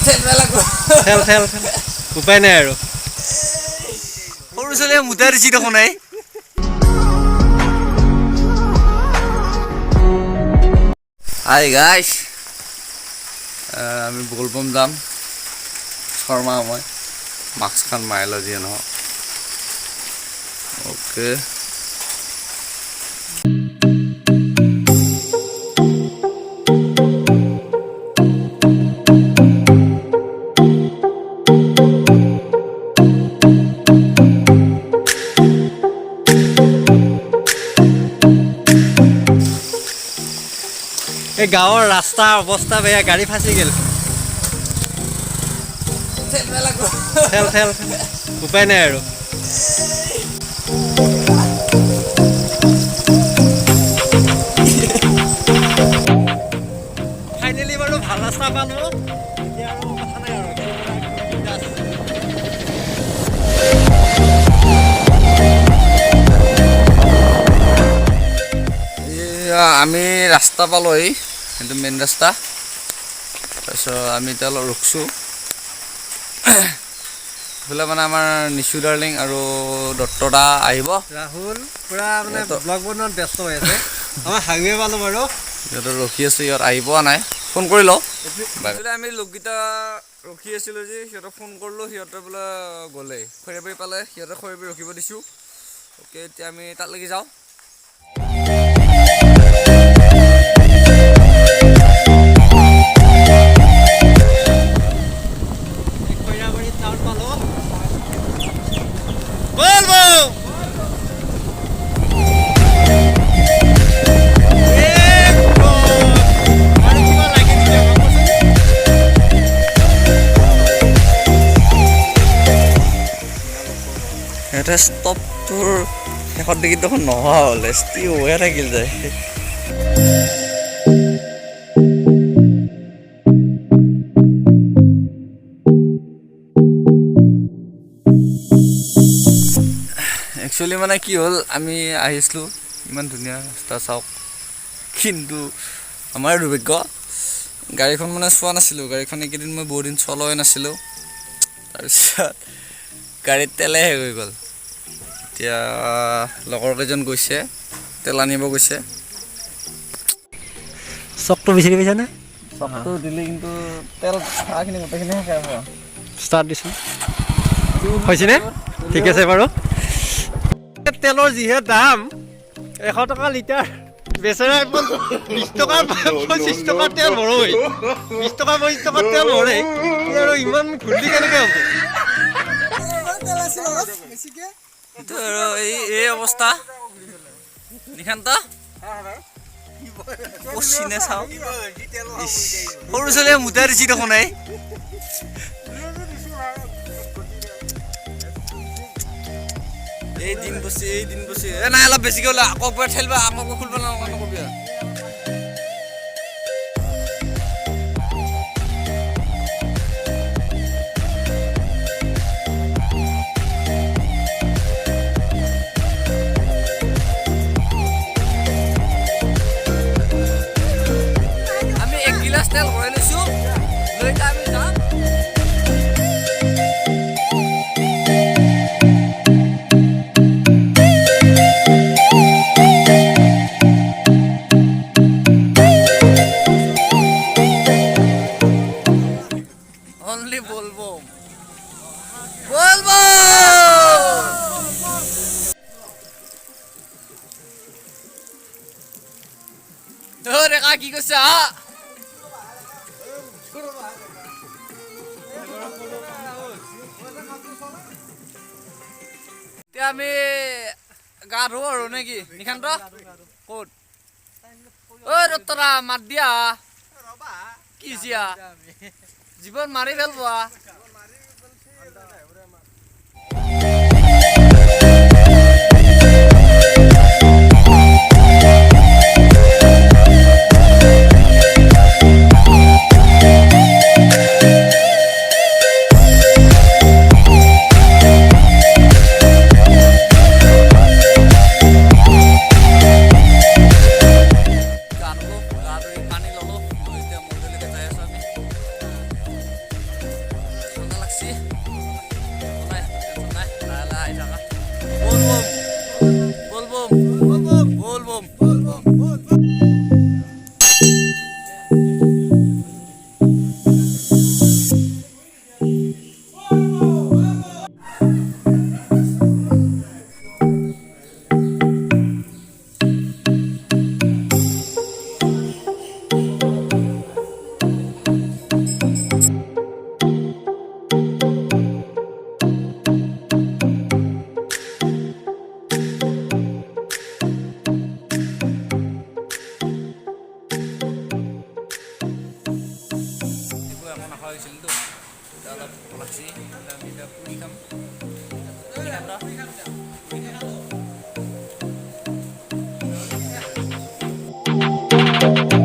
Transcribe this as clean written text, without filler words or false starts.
খেল খেল খেল উপায় নাই আৰু সৰু ছোৱালীয়ে মুতা দিছি দেখোন নাই হাই গাইছ আমি বলবম যাম শৰ্মা মই মাস্কখন মাৰি ল দিয়ে নহয় ওকে এই গাঁৱৰ ৰাস্তাৰ অৱস্থা বেয়া গাড়ী ফাঁচি গেল খেল খেল উপায় নাই আৰু ফাইনেলি বাৰু ভাল ৰাস্তা পালো এতিয়া আৰু কথা নাই আৰু আমি ৰাস্তা পালো কিন্তু মেইন ৰাস্তা তাৰপিছত আমি এতিয়া অলপ ৰখছোঁ এইফালে মানে আমাৰ নিশু ডাৰ্লিং আৰু দত্তদা আহিব ৰাহুল পুৰা মানে ব্লগ বনোৱাত ব্যস্ত হৈ আছে আমাৰ হাইৱে পালোঁ বাৰু সিহঁতৰ ৰখি আছোঁ ইহঁত আহি পোৱা নাই ফোন কৰি লওঁ আমি লোককেইটা ৰখি আছিলোঁ যে সিহঁতক ফোন কৰিলোঁ সিহঁতে বোলে গ'লে খৰিয়াবাৰী পালে সিহঁতে খৰিয়াবাৰী ৰখিব দিছোঁ অ'কে এতিয়া আমি তালৈকে যাওঁ এটা ষ্টপটোৰ শেষত দেখি দেখোন নোহোৱা হ'লে ষ্টিও হৈয়ে থাকিল যায় একচুৱেলি মানে কি হ'ল আমি আহিছিলোঁ ইমান ধুনীয়া ৰাস্তা চাওক কিন্তু আমাৰ দুৰ্ভাগ্য গাড়ীখন মানে চোৱা নাছিলোঁ গাড়ীখন এইকেইদিন মই বহুত দিন চলোৱাই নাছিলোঁ তাৰপিছত গাড়ীত তেলে শেষ হৈ গ'ল এতিয়া লগৰ কেইজন গৈছে তেল আনিব গৈছে চকটো বিচাৰি পাইছানে চকটো দিলে কিন্তু তেল চাহখিনি গোটেইখিনি শেষ হ'ব ষ্টাৰ্ট দিছোঁ হৈছেনে ঠিক আছে বাৰু তেলৰ যিহে দাম 100 টকা লিটাৰ বেচেৰা 20 টকা 25 টকা তেল ভৰোই 20 টকা 25 টকা তেল ভৰে আৰু ইমান ঘূৰ্ণি কেনেকৈ হ'ব এই অৱস্থা নিশান্ত চিনে চাওঁ সৰু ছোৱালীয়ে মুতা দিছি দেখোন নাই এই দিন বসে নাই অলপ বেছিকৈ ওলা আকৌ পৰা ঠেলবা আকৌ খুলব নকবি আমি 1 গিলাচ তেল ভৰাই লৈছোঁ লৈ আমি যাম কি কৈছে এতিয়া আমি গা ধো আৰু নেকি নিশান্ত ক'ত ঐ দত্তৰা মাত দিয়া কি জিয়া জীৱন মাৰি পেলবা আকৌ নাখোৱা হৈছিলতো এতিয়া অলপ লাগছি আমি এতিয়া পুৰি খাম পুৰি খাম